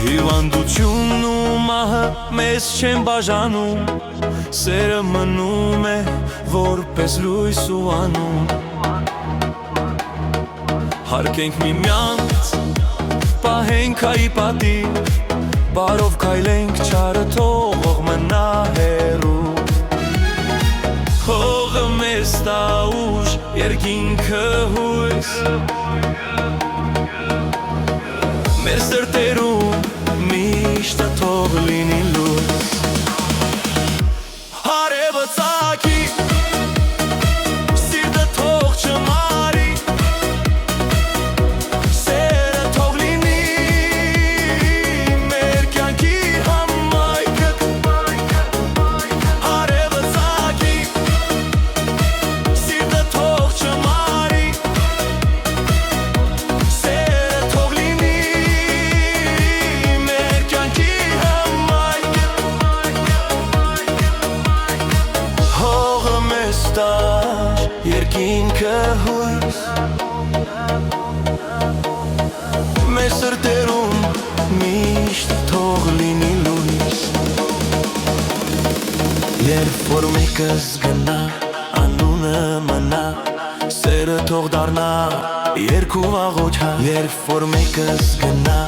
Հիվանդությունն ու մահը մեզ չեն բաժանում, սերը մնում է որպես լույս ու անուն։ Հարգենք միմյանց, պահենք հայի պատիվ, բարով քայլենք չարը թող մնա հեռու։ Հողը մեզ տա ուժ, երկինքը հույս, մեր սրտերում միշտ թող լինի լույս։ Արևը ծագի, սիրտը թող չմարի, սերը թող լինի մեր կյանքի համայնքը։ Արևը ծագի, սիրտը թող չմարի, սերը թող լինի երկինքը հույս, մեր սրտերում միշտ թող լինի լույս։ Երբ որ մեկս գնա, անունը մնա, սերը թող դառնա երկու աղոթա։ Երբ որ մեկս գնա,